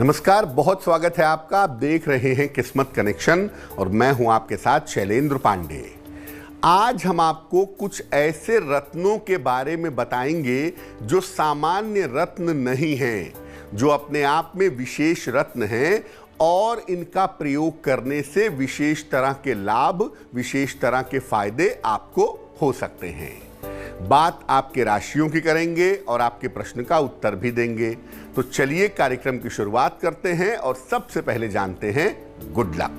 नमस्कार, बहुत स्वागत है आपका। आप देख रहे हैं किस्मत कनेक्शन और मैं हूं आपके साथ शैलेंद्र पांडे। आज हम आपको कुछ ऐसे रत्नों के बारे में बताएंगे जो सामान्य रत्न नहीं हैं, जो अपने आप में विशेष रत्न हैं और इनका प्रयोग करने से विशेष तरह के लाभ, विशेष तरह के फायदे आपको हो सकते हैं। बात आपके राशियों की करेंगे और आपके प्रश्न का उत्तर भी देंगे। तो चलिए कार्यक्रम की शुरुआत करते हैं और सबसे पहले जानते हैं गुड लक।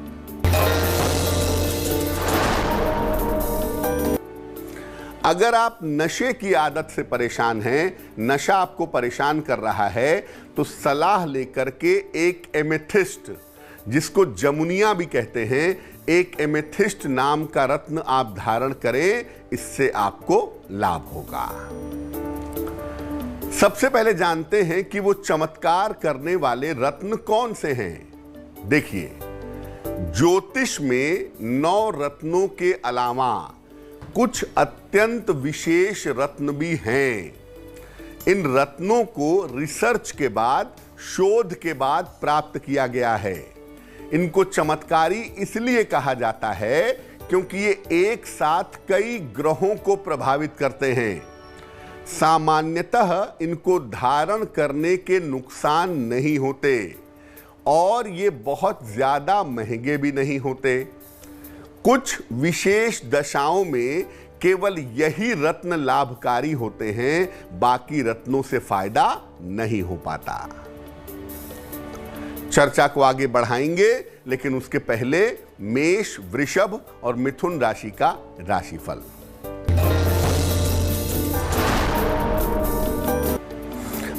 अगर आप नशे की आदत से परेशान हैं, नशा आपको परेशान कर रहा है, तो सलाह लेकर के एक एमेथिस्ट, जिसको जमुनिया भी कहते हैं, एक एमेथिस्ट नाम का रत्न आप धारण करें, इससे आपको लाभ होगा। सबसे पहले जानते हैं कि वो चमत्कार करने वाले रत्न कौन से हैं। देखिए, ज्योतिष में 9 रत्नों के अलावा कुछ अत्यंत विशेष रत्न भी हैं। इन रत्नों को रिसर्च के बाद, शोध के बाद प्राप्त किया गया है। इनको चमत्कारी इसलिए कहा जाता है क्योंकि ये एक साथ कई ग्रहों को प्रभावित करते हैं। सामान्यतः इनको धारण करने के नुकसान नहीं होते और ये बहुत ज्यादा महंगे भी नहीं होते। कुछ विशेष दशाओं में केवल यही रत्न लाभकारी होते हैं, बाकी रत्नों से फायदा नहीं हो पाता। चर्चा को आगे बढ़ाएंगे, लेकिन उसके पहले मेष, वृषभ और मिथुन राशि का राशिफल।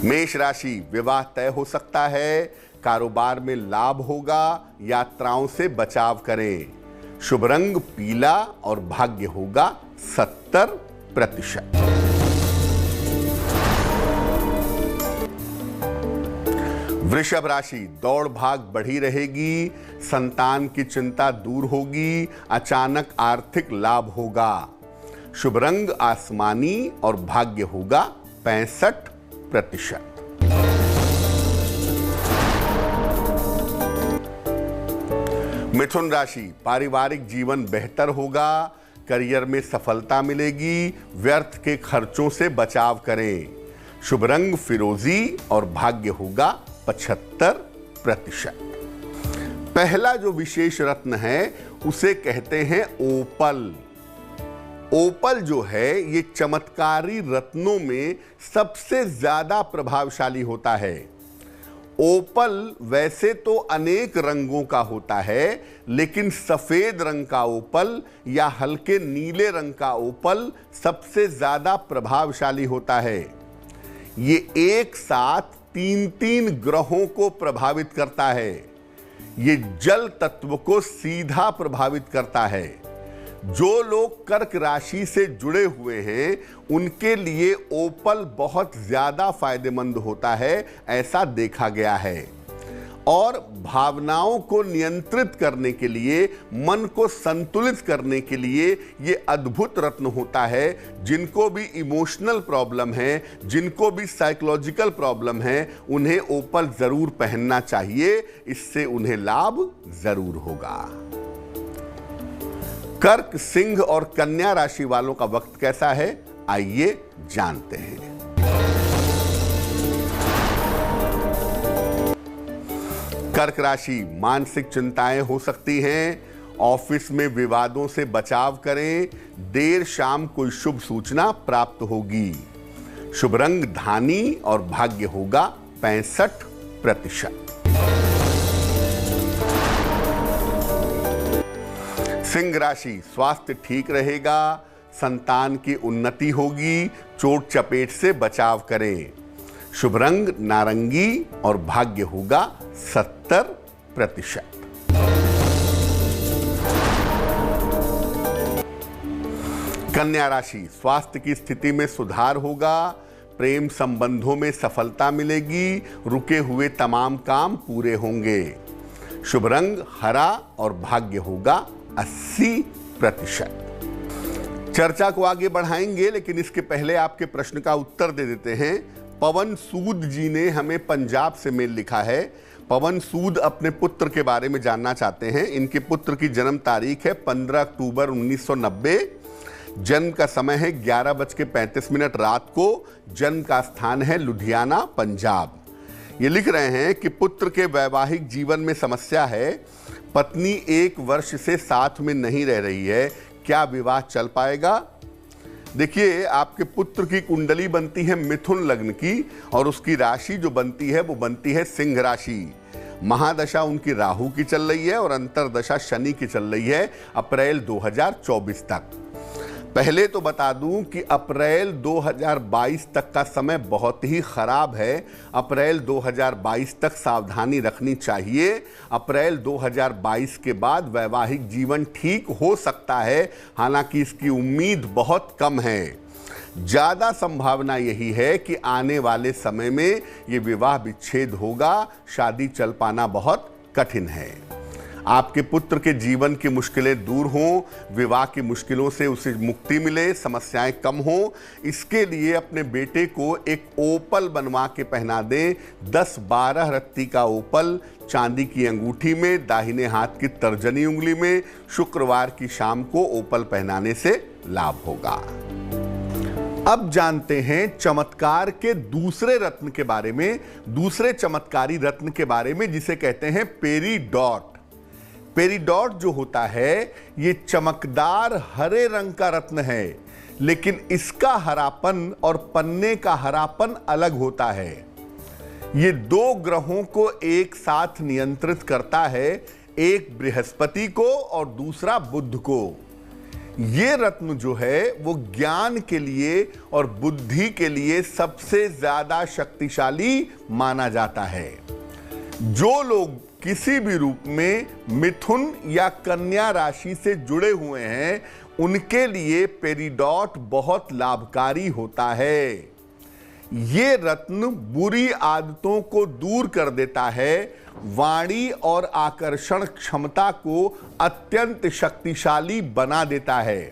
मेष राशि, विवाह तय हो सकता है, कारोबार में लाभ होगा, यात्राओं से बचाव करें। शुभ रंग पीला और भाग्य होगा 70%। वृषभ राशि, दौड़ भाग बढ़ी रहेगी, संतान की चिंता दूर होगी, अचानक आर्थिक लाभ होगा। शुभ रंग आसमानी और भाग्य होगा 65%। मिथुन राशि, पारिवारिक जीवन बेहतर होगा, करियर में सफलता मिलेगी, व्यर्थ के खर्चों से बचाव करें। शुभ रंग फिरोजी और भाग्य होगा 75%। पहला जो विशेष रत्न है उसे कहते हैं ओपल। ओपल जो है ये चमत्कारी रत्नों में सबसे ज्यादा प्रभावशाली होता है। ओपल वैसे तो अनेक रंगों का होता है, लेकिन सफेद रंग का ओपल या हल्के नीले रंग का ओपल सबसे ज्यादा प्रभावशाली होता है। ये एक साथ 3 ग्रहों को प्रभावित करता है। ये जल तत्व को सीधा प्रभावित करता है। जो लोग कर्क राशि से जुड़े हुए हैं उनके लिए ओपल बहुत ज्यादा फायदेमंद होता है, ऐसा देखा गया है। और भावनाओं को नियंत्रित करने के लिए, मन को संतुलित करने के लिए ये अद्भुत रत्न होता है। जिनको भी इमोशनल प्रॉब्लम है, जिनको भी साइकोलॉजिकल प्रॉब्लम है, उन्हें ओपल जरूर पहनना चाहिए, इससे उन्हें लाभ जरूर होगा। कर्क, सिंह और कन्या राशि वालों का वक्त कैसा है, आइए जानते हैं। कर्क राशि, मानसिक चिंताएं हो सकती हैं, ऑफिस में विवादों से बचाव करें, देर शाम कोई शुभ सूचना प्राप्त होगी। शुभ रंग धानी और भाग्य होगा 65%। सिंह राशि, स्वास्थ्य ठीक रहेगा, संतान की उन्नति होगी, चोट चपेट से बचाव करें। शुभ रंग नारंगी और भाग्य होगा 70%। कन्या राशि, स्वास्थ्य की स्थिति में सुधार होगा, प्रेम संबंधों में सफलता मिलेगी, रुके हुए तमाम काम पूरे होंगे। शुभ रंग हरा और भाग्य होगा 80%। चर्चा को आगे बढ़ाएंगे, लेकिन इसके पहले आपके प्रश्न का उत्तर दे देते हैं। पवन सूद जी ने हमें पंजाब से मेल लिखा है। पवन सूद अपने पुत्र के बारे में जानना चाहते हैं। इनके पुत्र की जन्म तारीख है 15 अक्टूबर 1990। जन्म का समय है 11:35 रात को। जन्म का स्थान है लुधियाना, पंजाब। ये लिख रहे हैं कि पुत्र के वैवाहिक जीवन में समस्या है। पत्नी 1 वर्ष से साथ में नहीं रह रही है, क्या विवाह चल पाएगा? देखिए, आपके पुत्र की कुंडली बनती है मिथुन लग्न की और उसकी राशि जो बनती है वो बनती है सिंह राशि। महादशा उनकी राहु की चल रही है और अंतरदशा शनि की चल रही है अप्रैल 2024 तक। पहले तो बता दूं कि अप्रैल 2022 तक का समय बहुत ही खराब है। अप्रैल 2022 तक सावधानी रखनी चाहिए। अप्रैल 2022 के बाद वैवाहिक जीवन ठीक हो सकता है, हालांकि इसकी उम्मीद बहुत कम है। ज़्यादा संभावना यही है कि आने वाले समय में ये विवाह विच्छेद होगा, शादी चल पाना बहुत कठिन है। आपके पुत्र के जीवन की मुश्किलें दूर हों, विवाह की मुश्किलों से उसे मुक्ति मिले, समस्याएं कम हों, इसके लिए अपने बेटे को एक ओपल बनवा के पहना दें। 10-12 रत्ती का ओपल चांदी की अंगूठी में, दाहिने हाथ की तर्जनी उंगली में, शुक्रवार की शाम को ओपल पहनाने से लाभ होगा। अब जानते हैं चमत्कार के दूसरे रत्न के बारे में, दूसरे चमत्कारी रत्न के बारे में, जिसे कहते हैं पेरीडॉट। पेरीडॉट जो होता है ये चमकदार हरे रंग का रत्न है, लेकिन इसका हरापन और पन्ने का हरापन अलग होता है। ये 2 ग्रहों को एक साथ नियंत्रित करता है, एक बृहस्पति को और दूसरा बुध को। ये रत्न जो है वो ज्ञान के लिए और बुद्धि के लिए सबसे ज्यादा शक्तिशाली माना जाता है। जो लोग किसी भी रूप में मिथुन या कन्या राशि से जुड़े हुए हैं, उनके लिए पेरीडॉट बहुत लाभकारी होता है। ये रत्न बुरी आदतों को दूर कर देता है, वाणी और आकर्षण क्षमता को अत्यंत शक्तिशाली बना देता है,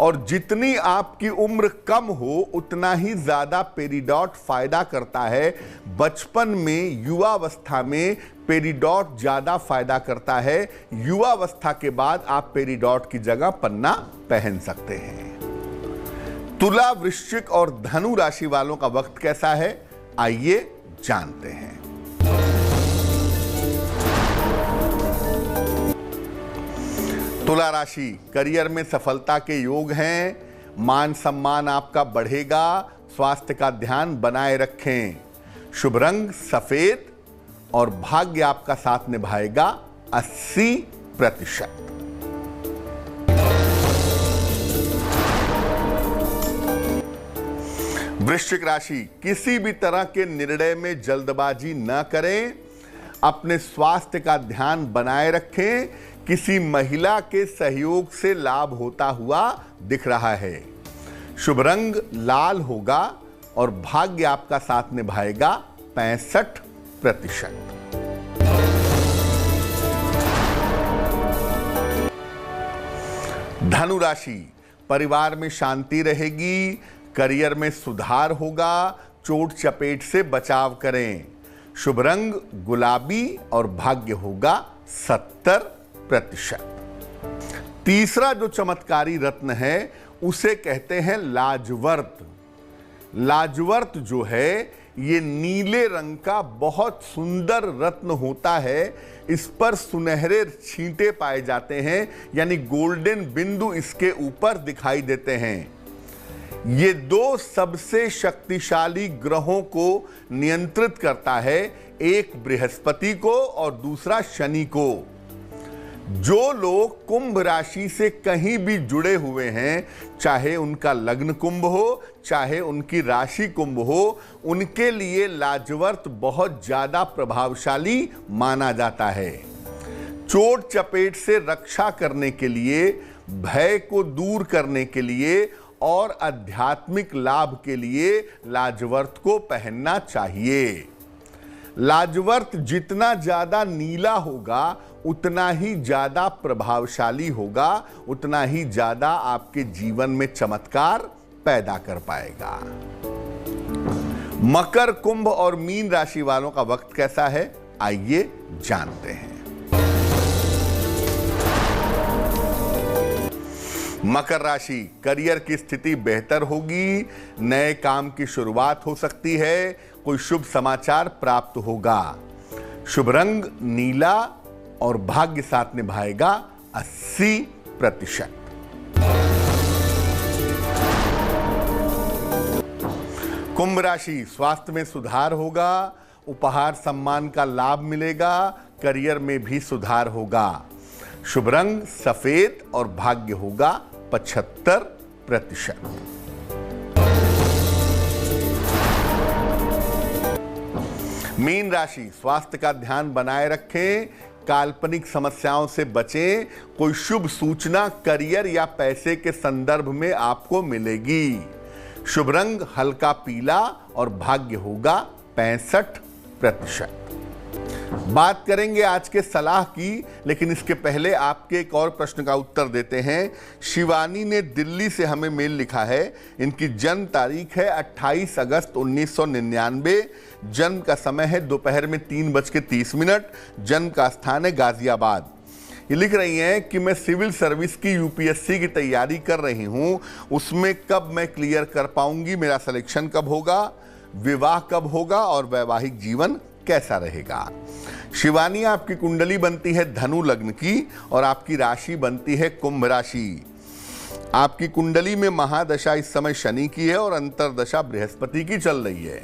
और जितनी आपकी उम्र कम हो उतना ही ज्यादा पेरीडॉट फायदा करता है। बचपन में, युवावस्था में पेरीडॉट ज्यादा फायदा करता है। युवावस्था के बाद आप पेरीडॉट की जगह पन्ना पहन सकते हैं। तुला, वृश्चिक और धनु राशि वालों का वक्त कैसा है, आइए जानते हैं। तुला राशि, करियर में सफलता के योग हैं। मान सम्मान आपका बढ़ेगा। स्वास्थ्य का ध्यान बनाए रखें। शुभ रंग सफेद और भाग्य आपका साथ निभाएगा 80%। वृश्चिक राशि, किसी भी तरह के निर्णय में जल्दबाजी न करें। अपने स्वास्थ्य का ध्यान बनाए रखें। किसी महिला के सहयोग से लाभ होता हुआ दिख रहा है। शुभ रंग लाल होगा और भाग्य आपका साथ निभाएगा 65%। धनु राशि, परिवार में शांति रहेगी। करियर में सुधार होगा। चोट चपेट से बचाव करें। शुभ रंग गुलाबी और भाग्य होगा 70%। तीसरा जो चमत्कारी रत्न है उसे कहते हैं लाजवर्त। लाजवर्त जो है ये नीले रंग का बहुत सुंदर रत्न होता है। इस पर सुनहरे छींटे पाए जाते हैं, यानी गोल्डन बिंदु इसके ऊपर दिखाई देते हैं। ये 2 सबसे शक्तिशाली ग्रहों को नियंत्रित करता है, एक बृहस्पति को और दूसरा शनि को। जो लोग कुंभ राशि से कहीं भी जुड़े हुए हैं, चाहे उनका लग्न कुंभ हो, चाहे उनकी राशि कुंभ हो, उनके लिए लाजवर्त बहुत ज्यादा प्रभावशाली माना जाता है। चोट चपेट से रक्षा करने के लिए, भय को दूर करने के लिए और आध्यात्मिक लाभ के लिए लाजवर्त को पहनना चाहिए। लाजवर्त जितना ज्यादा नीला होगा उतना ही ज्यादा प्रभावशाली होगा, उतना ही ज्यादा आपके जीवन में चमत्कार पैदा कर पाएगा। मकर, कुंभ और मीन राशि वालों का वक्त कैसा है, आइए जानते हैं। मकर राशि, करियर की स्थिति बेहतर होगी, नए काम की शुरुआत हो सकती है, कोई शुभ समाचार प्राप्त होगा। शुभ रंग नीला और भाग्य साथ निभाएगा 80%। कुंभ राशि, स्वास्थ्य में सुधार होगा, उपहार सम्मान का लाभ मिलेगा, करियर में भी सुधार होगा। शुभ रंग सफेद और भाग्य होगा 75%। मीन राशि, स्वास्थ्य का ध्यान बनाए रखें, काल्पनिक समस्याओं से बचें, कोई शुभ सूचना करियर या पैसे के संदर्भ में आपको मिलेगी। शुभ रंग हल्का पीला और भाग्य होगा 65%। बात करेंगे आज के सलाह की, लेकिन इसके पहले आपके एक और प्रश्न का उत्तर देते हैं। शिवानी ने दिल्ली से हमें मेल लिखा है। इनकी जन्म तारीख है 28 अगस्त 1999। जन्म का समय है दोपहर में 3:30। जन्म का स्थान है गाजियाबाद। ये लिख रही हैं कि मैं सिविल सर्विस की यूपीएससी की तैयारी कर रही हूं, उसमें कब मैं क्लियर कर पाऊंगी, मेरा सिलेक्शन कब होगा, विवाह कब होगा और वैवाहिक जीवन कैसा रहेगा। शिवानी, आपकी कुंडली बनती है धनु लग्न की और आपकी राशि बनती है कुंभ राशि। आपकी कुंडली में महादशा इस समय शनि की है और अंतरदशा बृहस्पति की चल रही है।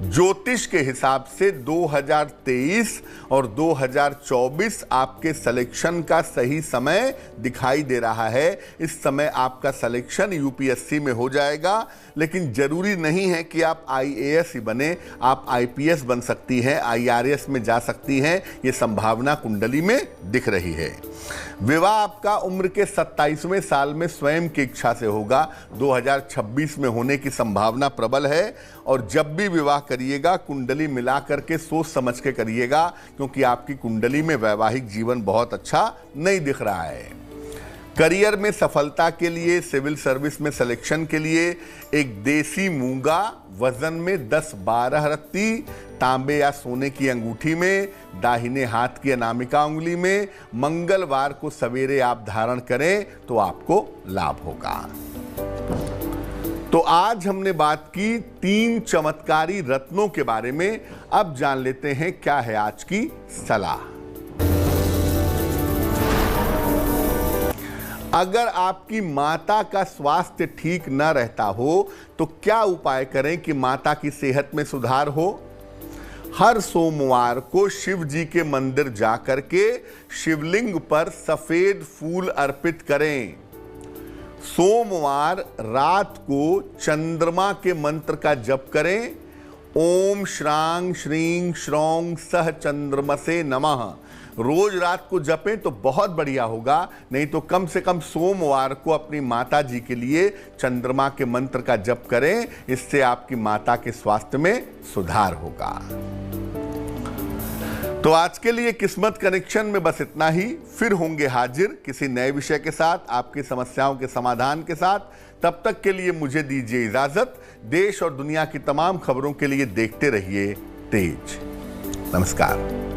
ज्योतिष के हिसाब से 2023 और 2024 आपके सिलेक्शन का सही समय दिखाई दे रहा है। इस समय आपका सिलेक्शन यूपीएससी में हो जाएगा, लेकिन जरूरी नहीं है कि आप आईएएस ही बने, आप आईपीएस बन सकती हैं, आईआरएस में जा सकती हैं। ये संभावना कुंडली में दिख रही है। विवाह आपका उम्र के 27वें साल में स्वयं की इच्छा से होगा। 2026 में होने की संभावना प्रबल है और जब भी विवाह करिएगा कुंडली मिला करके सोच समझ के करिएगा, क्योंकि आपकी कुंडली में वैवाहिक जीवन बहुत अच्छा नहीं दिख रहा है। करियर में सफलता के लिए, सिविल सर्विस में सिलेक्शन के लिए एक देसी मूंगा वजन में 10-12 रत्ती, तांबे या सोने की अंगूठी में, दाहिने हाथ की अनामिका उंगली में मंगलवार को सवेरे आप धारण करें तो आपको लाभ होगा। तो आज हमने बात की 3 चमत्कारी रत्नों के बारे में। अब जान लेते हैं क्या है आज की सलाह। अगर आपकी माता का स्वास्थ्य ठीक न रहता हो तो क्या उपाय करें कि माता की सेहत में सुधार हो। हर सोमवार को शिव जी के मंदिर जाकर के शिवलिंग पर सफेद फूल अर्पित करें। सोमवार रात को चंद्रमा के मंत्र का जप करें। ओम श्रांग श्रीं श्रौं सह चंद्रमसे नमः। रोज रात को जपें तो बहुत बढ़िया होगा, नहीं तो कम से कम सोमवार को अपनी माता जी के लिए चंद्रमा के मंत्र का जप करें। इससे आपकी माता के स्वास्थ्य में सुधार होगा। तो आज के लिए किस्मत कनेक्शन में बस इतना ही। फिर होंगे हाजिर किसी नए विषय के साथ, आपकी समस्याओं के समाधान के साथ। तब तक के लिए मुझे दीजिए इजाजत। देश और दुनिया की तमाम खबरों के लिए देखते रहिए तेज। नमस्कार।